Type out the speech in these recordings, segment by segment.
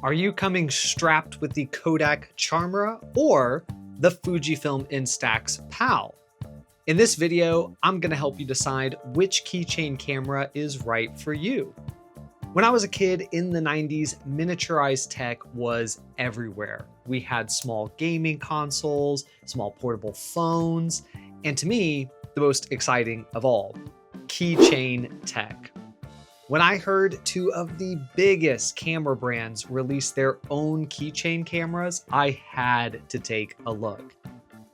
Are you coming strapped with the Kodak Charmera or the Fujifilm Instax Pal? In this video, I'm going to help you decide which keychain camera is right for you. When I was a kid in the 90s, miniaturized tech was everywhere. We had small gaming consoles, small portable phones, and to me, the most exciting of all, keychain tech. When I heard two of the biggest camera brands release their own keychain cameras, I had to take a look.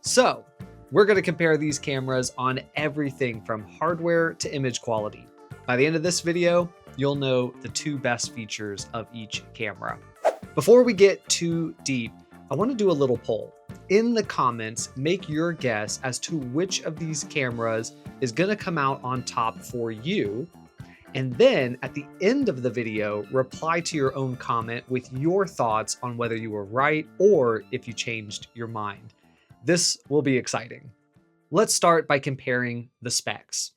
So, we're going to compare these cameras on everything from hardware to image quality. By the end of this video, you'll know the two best features of each camera. Before we get too deep, I want to do a little poll. In the comments, make your guess as to which of these cameras is going to come out on top for you. And then at the end of the video, reply to your own comment with your thoughts on whether you were right or if you changed your mind. This will be exciting. Let's start by comparing the specs.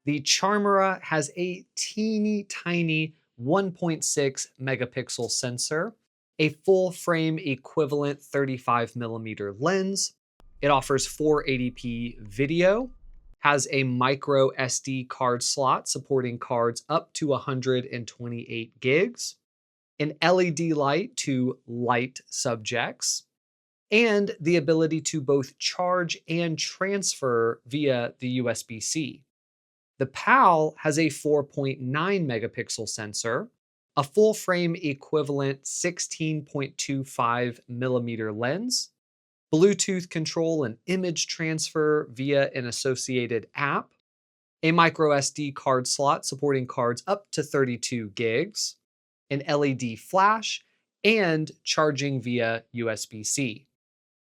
The Charmera has a teeny tiny 1.6 megapixel sensor, a full frame equivalent 35mm lens. It offers 480p video, has a micro SD card slot supporting cards up to 128 gigs, an LED light to light subjects, and the ability to both charge and transfer via the USB-C. The PAL has a 4.9 megapixel sensor, a full frame equivalent 16.25mm lens, Bluetooth control and image transfer via an associated app, a micro SD card slot supporting cards up to 32 gigs, an LED flash, and charging via USB-C.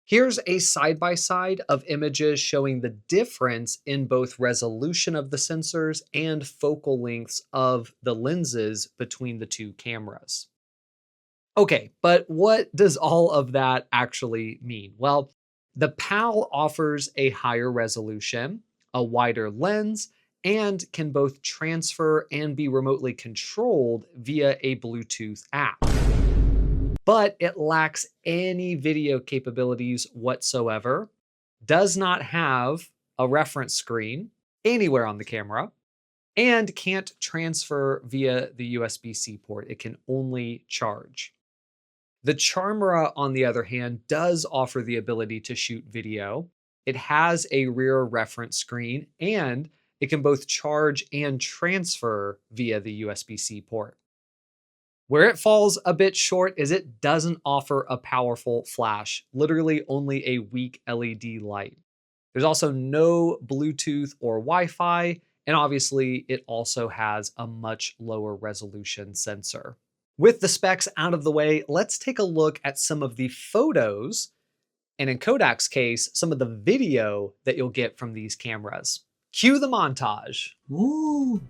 Here's a side-by-side of images showing the difference in both resolution of the sensors and focal lengths of the lenses between the two cameras. Okay, but what does all of that actually mean? Well, the PAL offers a higher resolution, a wider lens, and can both transfer and be remotely controlled via a Bluetooth app. But it lacks any video capabilities whatsoever, does not have a reference screen anywhere on the camera, and can't transfer via the USB-C port. It can only charge. The Charmera, on the other hand, does offer the ability to shoot video. It has a rear reference screen, and it can both charge and transfer via the USB-C port. Where it falls a bit short is it doesn't offer a powerful flash, literally only a weak LED light. There's also no Bluetooth or Wi-Fi, and obviously it also has a much lower resolution sensor. With the specs out of the way, let's take a look at some of the photos, and in Kodak's case, some of the video that you'll get from these cameras. Cue the montage. Ooh.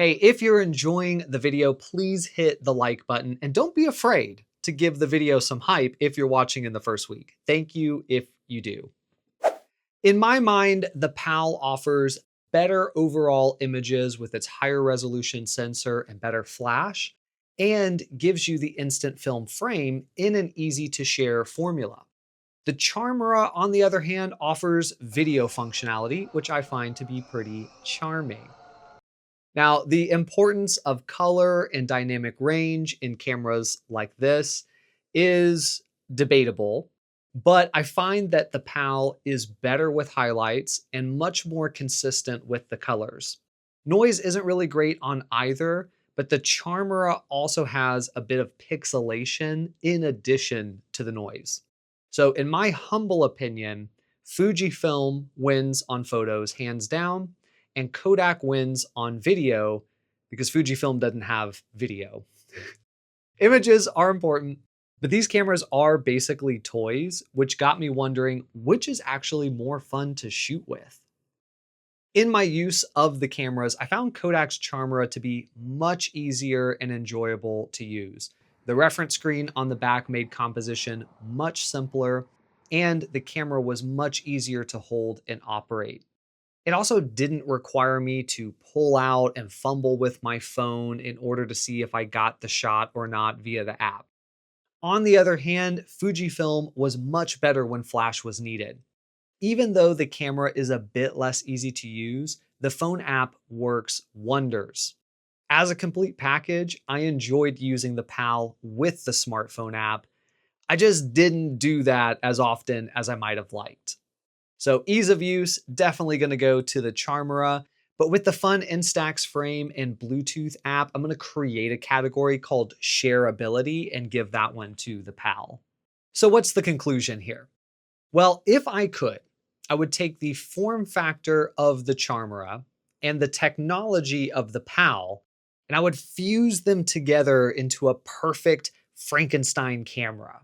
Hey, if you're enjoying the video, please hit the like button and don't be afraid to give the video some hype if you're watching in the first week. Thank you if you do. In my mind, the PAL offers better overall images with its higher resolution sensor and better flash, and gives you the instant film frame in an easy to share formula. The Charmera, on the other hand, offers video functionality, which I find to be pretty charming. Now, the importance of color and dynamic range in cameras like this is debatable, but I find that the PAL is better with highlights and much more consistent with the colors. Noise isn't really great on either, but the Charmera also has a bit of pixelation in addition to the noise. So in my humble opinion, Fujifilm wins on photos hands down, and Kodak wins on video because Fujifilm doesn't have video. Images are important, but these cameras are basically toys, which got me wondering which is actually more fun to shoot with. In my use of the cameras, I found Kodak's Charmera to be much easier and enjoyable to use. The reference screen on the back made composition much simpler, and the camera was much easier to hold and operate. It also didn't require me to pull out and fumble with my phone in order to see if I got the shot or not via the app. On the other hand, Fujifilm was much better when flash was needed. Even though the camera is a bit less easy to use, the phone app works wonders. As a complete package, I enjoyed using the PAL with the smartphone app. I just didn't do that as often as I might have liked. So ease of use, definitely going to go to the Charmera, but with the fun Instax frame and Bluetooth app, I'm going to create a category called Shareability and give that one to the PAL. So what's the conclusion here? Well, if I could, I would take the form factor of the Charmera and the technology of the PAL, and I would fuse them together into a perfect Frankenstein camera.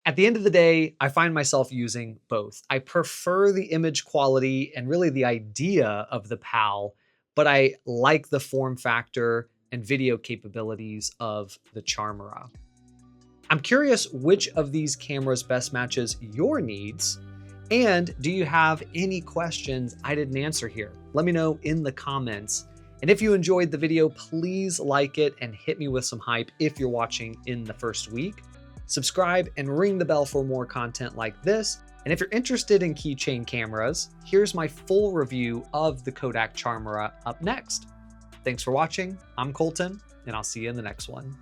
At the end of the day, I find myself using both. I prefer the image quality and really the idea of the PAL, but I like the form factor and video capabilities of the Charmera. I'm curious which of these cameras best matches your needs, and do you have any questions I didn't answer here? Let me know in the comments. And if you enjoyed the video, please like it and hit me with some hype if you're watching in the first week. Subscribe and ring the bell for more content like this. And if you're interested in keychain cameras, here's my full review of the Kodak Charmera up next. Thanks for watching. I'm Colton, and I'll see you in the next one.